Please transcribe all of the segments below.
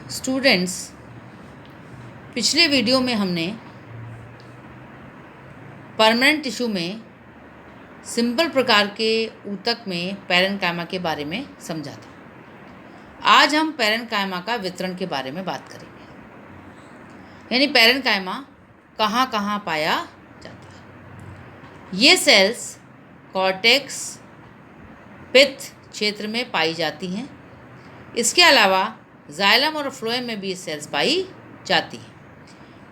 Students, पिछले video में हमने परमानेंट टिश्यू में सिंपल प्रकार के ऊतक में पैरेन्काइमा के बारे में समझा था। आज हम पैरेन्काइमा का वितरण के बारे में बात करेंगे, यानी पैरेन्काइमा कहाँ कहाँ पाया जाता है। ये सेल्स कॉर्टेक्स, पित्त क्षेत्र में पाई जाती हैं। इसके अलावा जाइलम और फ्लोएम में भी ये सेल्स पाई जाती हैं।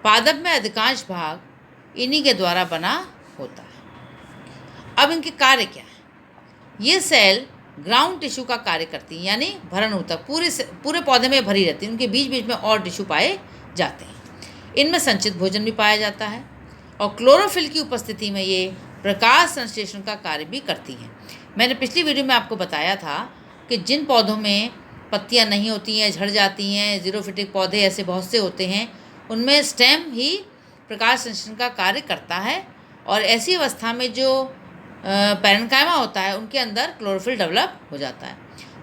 पादप में अधिकांश भाग इन्हीं के द्वारा बना होता है। अब इनके कार्य क्या है? ये सेल ग्राउंड टिश्यू का कार्य करती हैं, यानी भरण ऊतक पूरे पौधे में भरी रहती है। उनके बीच बीच में और टिश्यू पाए जाते हैं। इनमें संचित भोजन भी पाया जाता है और क्लोरोफिल की उपस्थिति में ये प्रकाश संश्लेषण का कार्य भी करती हैं। मैंने पिछली वीडियो में आपको बताया था कि जिन पौधों में पत्तियां नहीं होती हैं, झड़ जाती हैं, जीरोफिटिक पौधे ऐसे बहुत से होते हैं, उनमें स्टेम ही प्रकाश संश्लेषण का कार्य करता है और ऐसी अवस्था में जो पैरेन्काइमा होता है उनके अंदर क्लोरोफिल डेवलप हो जाता है।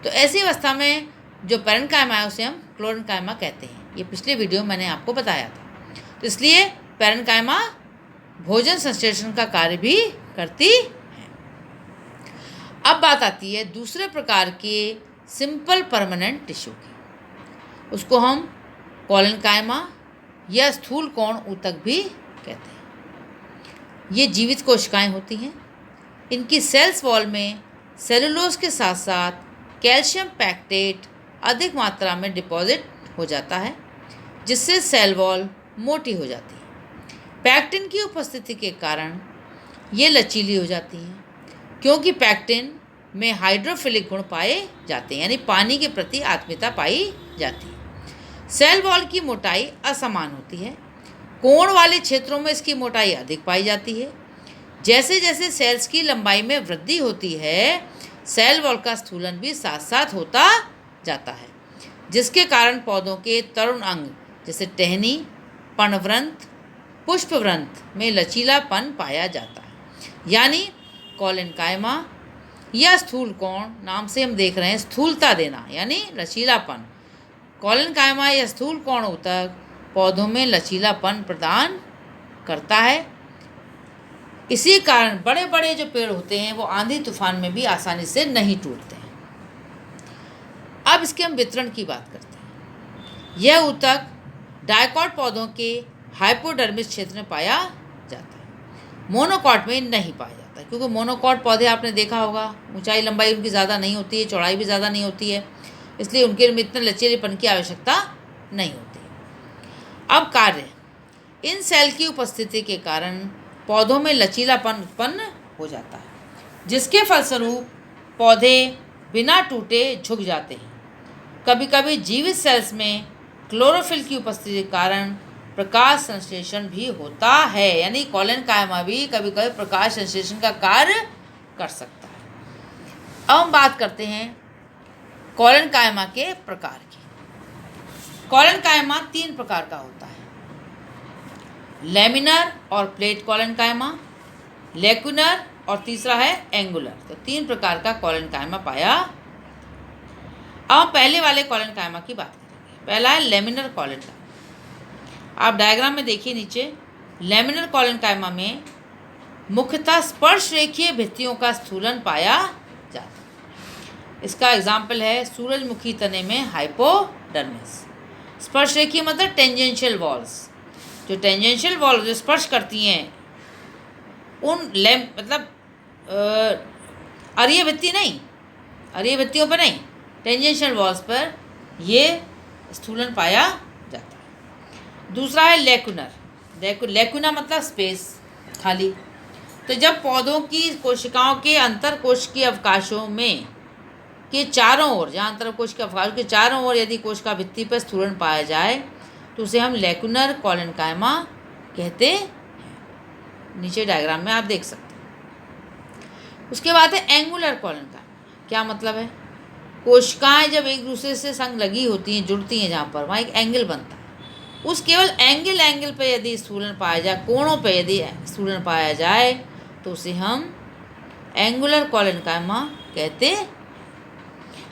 तो ऐसी अवस्था में जो पैरेन्काइमा है उसे हम क्लोरेन्काइमा कहते हैं। ये पिछले वीडियो में मैंने आपको बताया था। तो इसलिए पैरेन्काइमा भोजन संश्लेषण का कार्य भी करती है। अब बात आती है दूसरे प्रकार के सिंपल परमानेंट टिश्यू की। उसको हम कोलेनकाइमा या स्थूल कोण ऊतक भी कहते हैं। ये जीवित कोशिकाएं होती हैं। इनकी सेल्स वॉल में सेलुलोज के साथ साथ कैल्शियम पैक्टेट अधिक मात्रा में डिपॉजिट हो जाता है, जिससे सेल वॉल मोटी हो जाती है। पैक्टिन की उपस्थिति के कारण ये लचीली हो जाती हैं, क्योंकि पैक्टिन में हाइड्रोफिलिक गुण पाए जाते हैं, यानी पानी के प्रति आत्मीयता पाई जाती है। सेल वॉल की मोटाई असमान होती है। कोण वाले क्षेत्रों में इसकी मोटाई अधिक पाई जाती है। जैसे जैसे सेल्स की लंबाई में वृद्धि होती है, सेल वॉल का स्थूलन भी साथ साथ होता जाता है, जिसके कारण पौधों के तरुण अंग जैसे टहनी, पर्णवृंत, पुष्पवृंत में लचीलापन पाया जाता है। यानी कोलेनकाइमा या स्थूल कोण नाम से हम देख रहे हैं स्थूलता देना, यानी लचीलापन। कोलेनकाइमा या स्थूल कोण ऊतक पौधों में लचीलापन प्रदान करता है। इसी कारण बड़े बड़े जो पेड़ होते हैं वो आंधी तूफान में भी आसानी से नहीं टूटते हैं। अब इसके हम वितरण की बात करते हैं। यह ऊतक डायकॉट पौधों के हाइपोडर्मिस क्षेत्र में पाया जाता है। मोनोकॉट में नहीं पाया जाता, क्योंकि मोनोकॉट पौधे आपने देखा होगा ऊंचाई लंबाई उनकी ज़्यादा नहीं होती है, चौड़ाई भी ज़्यादा नहीं होती है, इसलिए उनके में इतने लचीलेपन की आवश्यकता नहीं होती। अब कार्य, इन सेल की उपस्थिति के कारण पौधों में लचीलापन उत्पन्न हो जाता है, जिसके फलस्वरूप पौधे बिना टूटे झुक जाते हैं। कभी कभी जीवित सेल्स में क्लोरोफिल की उपस्थिति के कारण प्रकाश संश्लेषण भी होता है, यानी कोलेनकाइमा भी कभी कभी प्रकाश संश्लेषण का कार्य कर सकता है। अब हम बात करते हैं कोलेनकाइमा के प्रकार की। कोलेनकाइमा 3 प्रकार का होता है: लैमिनर और प्लेट कोलेनकाइमा, लेक्यूनर और तीसरा है एंगुलर। तो 3 प्रकार का कोलेनकाइमा पाया। अब हम पहले वाले कोलेनकाइमा की बात करेंगे। पहला है लैमिनर कोलेनकाइमा। आप डायग्राम में देखिए नीचे, लैमिनर कोलेनकाइमा में मुख्यतः स्पर्श रेखीय भित्तियों का स्थूलन पाया जाता है। इसका एग्जाम्पल है सूरजमुखी तने में हाइपोडर्मिस। स्पर्श रेखीय मतलब टेंजेंशियल वॉल्स। जो टेंजेंशियल वॉल जो स्पर्श करती हैं उन मतलब अरीय भित्ति नहीं, अरीय भित्तियों पर नहीं, टेंजेंशियल वॉल्स पर ये स्थूलन पाया जाता है। दूसरा है लेक्यूनर। लेक्यूना मतलब स्पेस, खाली। तो जब पौधों की कोशिकाओं के अंतरकोशिकीय अवकाशों में के चारों ओर, जहाँ अंतरकोशिकीय अवकाशों के चारों ओर यदि कोशिका भित्ति पर स्थूलन पाया जाए तो उसे हम लेक्यूनर कोलेनकाइमा कहते हैं। नीचे डायग्राम में आप देख सकते हैं। उसके बाद है एंगुलर कोलेनकाइमा। क्या मतलब है? कोशिकाएं जब एक दूसरे से संग लगी होती हैं, जुड़ती हैं, जहाँ पर वहाँ एक एंगल बनता है। उस केवल एंगल पे यदि स्थूलन पाया जाए, कोणों पे यदि स्थूलन पाया जाए तो उसे हम एंगुलर कोलेनकाइमा कहते हैं।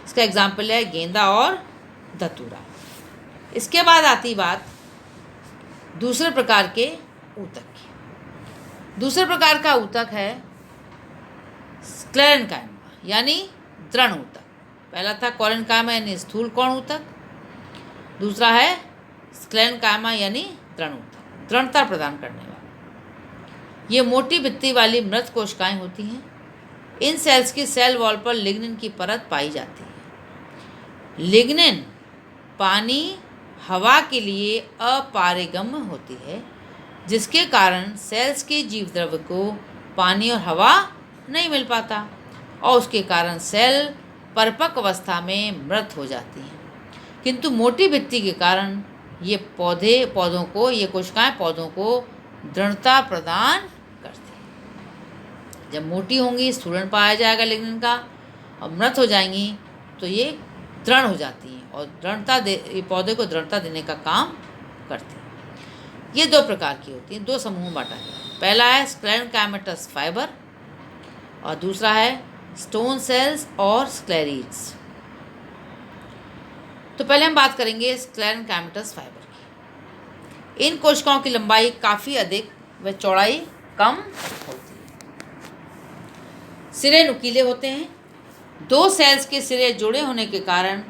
इसका एग्जाम्पल है गेंदा और धतूरा। इसके बाद आती बात दूसरे प्रकार के ऊतक की। दूसरे प्रकार का ऊतक है स्क्लेरेन्काइमा यानी दृढ़ ऊतक। पहला था कोलेनकाइमा यानी स्थूल कोण ऊतक, दूसरा है स्क्लेरेन्काइमा यानी दृढ़ ऊतक, दृढ़ता प्रदान करने वाला। ये मोटी भित्ति वाली मृत कोशिकाएं होती हैं। इन सेल्स की सेल वॉल पर लिग्निन की परत पाई जाती है। लिग्निन पानी हवा के लिए अपारगम्य होती है, जिसके कारण सेल्स के जीवद्रव्य को पानी और हवा नहीं मिल पाता और उसके कारण सेल परिपक्व अवस्था में मृत हो जाती हैं। किंतु मोटी भित्ति के कारण ये कोशिकाएं पौधों को दृढ़ता प्रदान करती हैं। जब मोटी होंगी, स्थूलन पाया जाएगा लिग्निन का और मृत हो जाएंगी तो ये दृढ़ हो जाती हैं और ये पौधे को दृढ़ता देने का काम करती हैं। ये दो प्रकार की होती हैं, दो समूह में बांटा गया। पहला है स्क्लेरेन्काइमेटस फाइबर और दूसरा है स्टोन सेल्स और स्क्लेरीड्स। तो पहले हम बात करेंगे स्क्लेरेन्काइमेटस फाइबर की। इन कोशिकाओं की लंबाई काफ़ी अधिक व चौड़ाई कम होती है। सिरे नुकीले होते हैं। दो सेल्स के सिरे जुड़े होने के कारण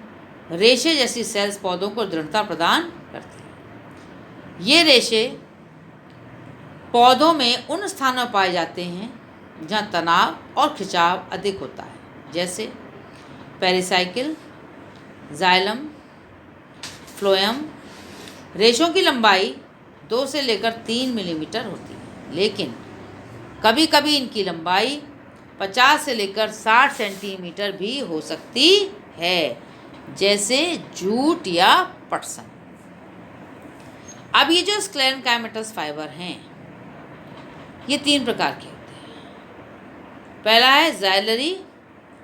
रेशे जैसी सेल्स पौधों को दृढ़ता प्रदान करती हैं। ये रेशे पौधों में उन स्थानों पर पाए जाते हैं जहाँ तनाव और खिंचाव अधिक होता है, जैसे पेरिसाइकिल, जाइलम, फ्लोएम। रेशों की लंबाई 2 से लेकर 3 मिलीमीटर होती है, लेकिन कभी कभी इनकी लंबाई 50 से लेकर 60 सेंटीमीटर भी हो सकती है, जैसे जूट या पटसन। अब ये जो स्क्लेरेन्काइमेटस फाइबर हैं, ये 3 प्रकार के होते हैं। पहला है ज़ाइलरी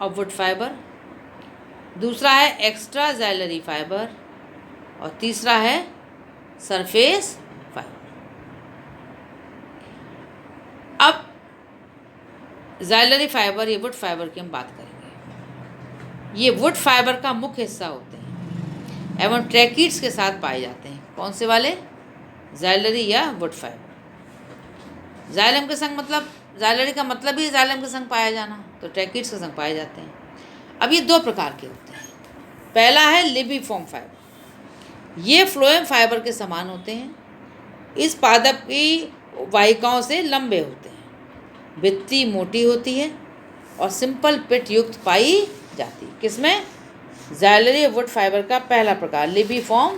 और वुड फाइबर, दूसरा है एक्स्ट्रा ज़ाइलरी फाइबर और तीसरा है सरफेस फाइबर। अब ज़ाइलरी फाइबर या वुड फाइबर की हम बात करेंगे। ये वुड फाइबर का मुख्य हिस्सा होते हैं एवं ट्रैकीड्स के साथ पाए जाते हैं। कौन से वाले? ज़ाइलरी या वुड फाइबर। जाइलम के संग मतलब, ज़ाइलरी का मतलब ही जाइलम के संग पाया जाना, तो ट्रैकीड्स के संग पाए जाते हैं। अब ये 2 प्रकार के होते हैं। पहला है लिबिफॉर्म फाइबर। ये फ्लोएम फाइबर के समान होते हैं। इस पादप की वाहिकाओं से लंबे होते हैं। भित्ति मोटी होती है और सिंपल पिट युक्त पाई जाती है। किसमें? ज़ाइलरी वुड फाइबर का पहला प्रकार लिबिफॉर्म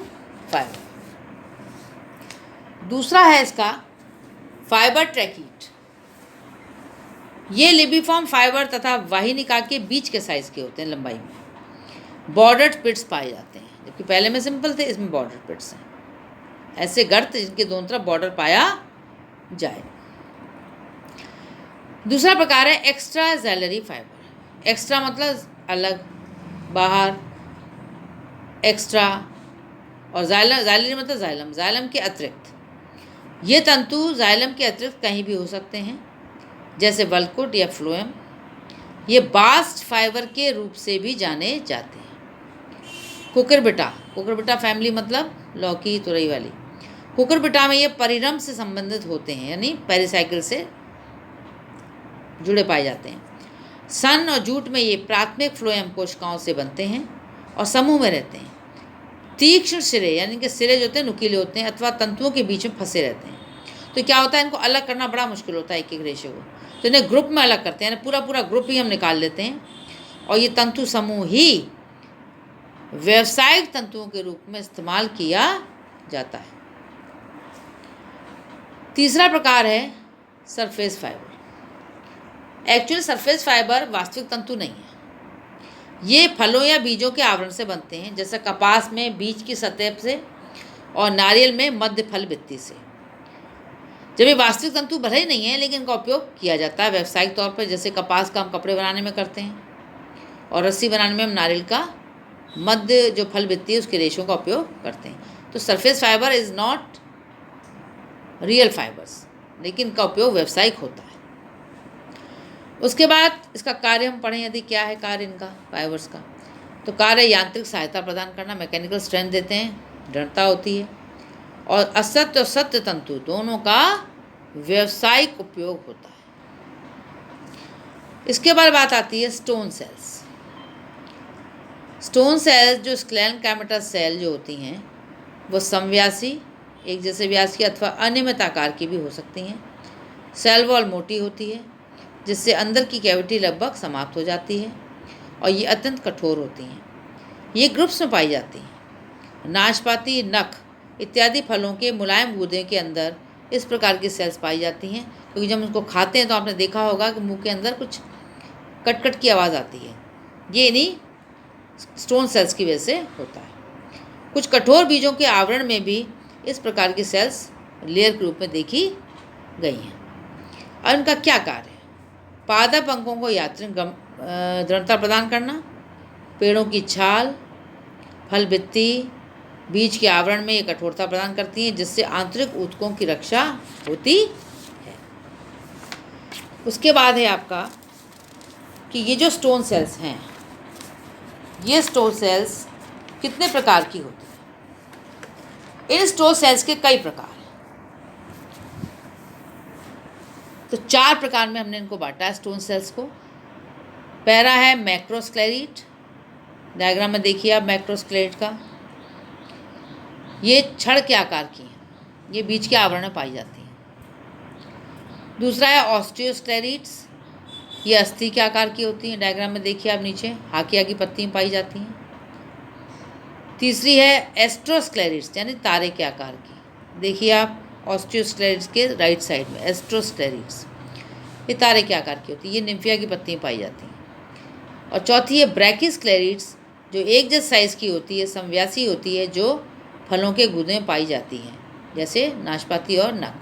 फाइबर। दूसरा है इसका फाइबर ट्रैकीड। ये लिबिफॉर्म फाइबर तथा वाहिनिका के बीच के साइज के होते हैं लंबाई में। बॉर्डर्ड पिट्स पाए जाते हैं, जबकि पहले में सिंपल थे, इसमें बॉर्डर्ड पिट्स हैं। ऐसे गर्त जिनके दोनों तरफ बॉर्डर पाया जाए। दूसरा प्रकार है एक्स्ट्रा ज़ाइलरी फाइबर। एक्स्ट्रा मतलब अलग, बाहर, एक्स्ट्रा, और ज़ाइलरी मतलब जाइलम, जाइलम के अतिरिक्त। ये तंतु जाइलम के अतिरिक्त कहीं भी हो सकते हैं, जैसे वल्कुट या फ्लोएम। ये बास्ट फाइबर के रूप से भी जाने जाते हैं। कुकुरबिटा, कुकुरबिटा फैमिली मतलब लौकी तुरई वाली। कुकुरबिटा में ये परिरम से संबंधित होते हैं, यानी पेरिसाइकिल से जुड़े पाए जाते हैं। सन और जूट में ये प्राथमिक फ्लोएम कोशिकाओं से बनते हैं और समूह में रहते हैं। तीक्ष्ण सिरे यानी कि सिरे जो होते हैं नुकीले होते हैं अथवा तंतुओं के बीच में फंसे रहते हैं। तो क्या होता है, इनको अलग करना बड़ा मुश्किल होता है एक एक रेशे को, तो इन्हें ग्रुप में अलग करते हैं, यानी पूरा पूरा ग्रुप ही हम निकाल लेते हैं और ये तंतु समूह ही व्यावसायिक तंतुओं के रूप में इस्तेमाल किया जाता है। तीसरा प्रकार है surface fibre. Actually surface fibre वास्तविक तंतु नहीं है। ये फलों या बीजों के आवरण से बनते हैं, जैसे कपास में बीज की सतह से और नारियल में मध्य फल भित्ति से। जब ये वास्तविक तंतु भले ही नहीं है, लेकिन इनका उपयोग किया जाता है व्यावसायिक तौर पर, जैसे कपास का हम कपड़े बनाने में करते हैं और रस्सी बनाने में हम नारियल का मध्य जो फल भित्ति है उसके रेशों का उपयोग करते हैं। तो surface fibre is not real fibres, लेकिन इनका उपयोग व्यावसायिक होता है। उसके बाद इसका कार्य हम पढ़ें, यदि क्या है कार्य इनका फाइबर्स का, तो कार्य यांत्रिक सहायता प्रदान करना, मैकेनिकल स्ट्रेंथ देते हैं, दृढ़ता होती है, और असत्य और सत्य तंतु दोनों का व्यावसायिक उपयोग होता है। इसके बाद बात आती है स्टोन सेल्स। स्टोन सेल्स जो स्क्लेरेंकाइमेटस सेल जो होती हैं वो समव्यासी, एक जैसे व्यास की अथवा अनियमित आकार की भी हो सकती हैं। सेल वॉल मोटी होती है जिससे अंदर की कैविटी लगभग समाप्त हो जाती है, और ये अत्यंत कठोर होती हैं। ये ग्रुप्स में पाई जाती हैं। नाशपाती, नख इत्यादि फलों के मुलायम गूदे के अंदर इस प्रकार की सेल्स पाई जाती हैं, क्योंकि जब उनको खाते हैं तो आपने देखा होगा कि मुंह के अंदर कुछ कट कट की आवाज़ आती है। ये इन्हीं स्टोन सेल्स की वजह से होता है। कुछ कठोर बीजों के आवरण में भी इस प्रकार की सेल्स लेयर के रूप में देखी गई हैं। और इनका क्या कार्य है? पादप अंगों को यात्रिक दृढ़ता प्रदान करना, पेड़ों की छाल, फल भित्ति, बीज के आवरण में ये कठोरता प्रदान करती हैं, जिससे आंतरिक ऊतकों की रक्षा होती है। उसके बाद है आपका कि ये जो स्टोन सेल्स हैं, ये स्टोन सेल्स कितने प्रकार की होती हैं? इन स्टोन सेल्स के कई प्रकार हैं। तो 4 प्रकार में हमने इनको बांटा है स्टोन सेल्स को। पहला है मैक्रोस्क्लेरेट, डायग्राम में देखिए आप मैक्रोस्क्लेरेट का। ये छड़ के आकार की हैं, ये बीज के आवरण में पाई जाती हैं। दूसरा है ऑस्टियोस्क्लेरेट्स, ये अस्थि के आकार की होती हैं, डायग्राम में देखिए आप नीचे हाकिया की पत्तियाँ पाई जाती हैं। तीसरी है एस्ट्रोस्क्लेरेट्स, यानी तारे के आकार की, देखिए आप ऑस्टियोस्क्लेरेट्स के राइट साइड में एस्ट्रोस्क्लेरेट्स, ये तारे के आकार की होती है, ये निम्फिया की पत्तियाँ पाई जाती हैं। और चौथी है ब्रैकिस्क्लेरेट्स, जो एक जैसे साइज़ की होती है, समव्यासी होती है, जो फलों के गूदे में पाई जाती हैं, जैसे नाशपाती और नख।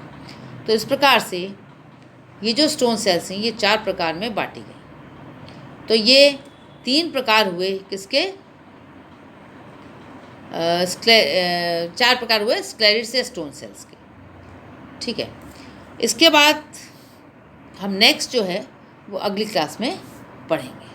तो इस प्रकार से ये जो स्टोन सेल्स हैं ये 4 प्रकार में बांटी गई। तो ये 3 प्रकार हुए किसके? 4 प्रकार हुए स्क्लेरेट्स या स्टोन सेल्स के। ठीक है, इसके बाद हम नेक्स्ट जो है वो अगली क्लास में पढ़ेंगे।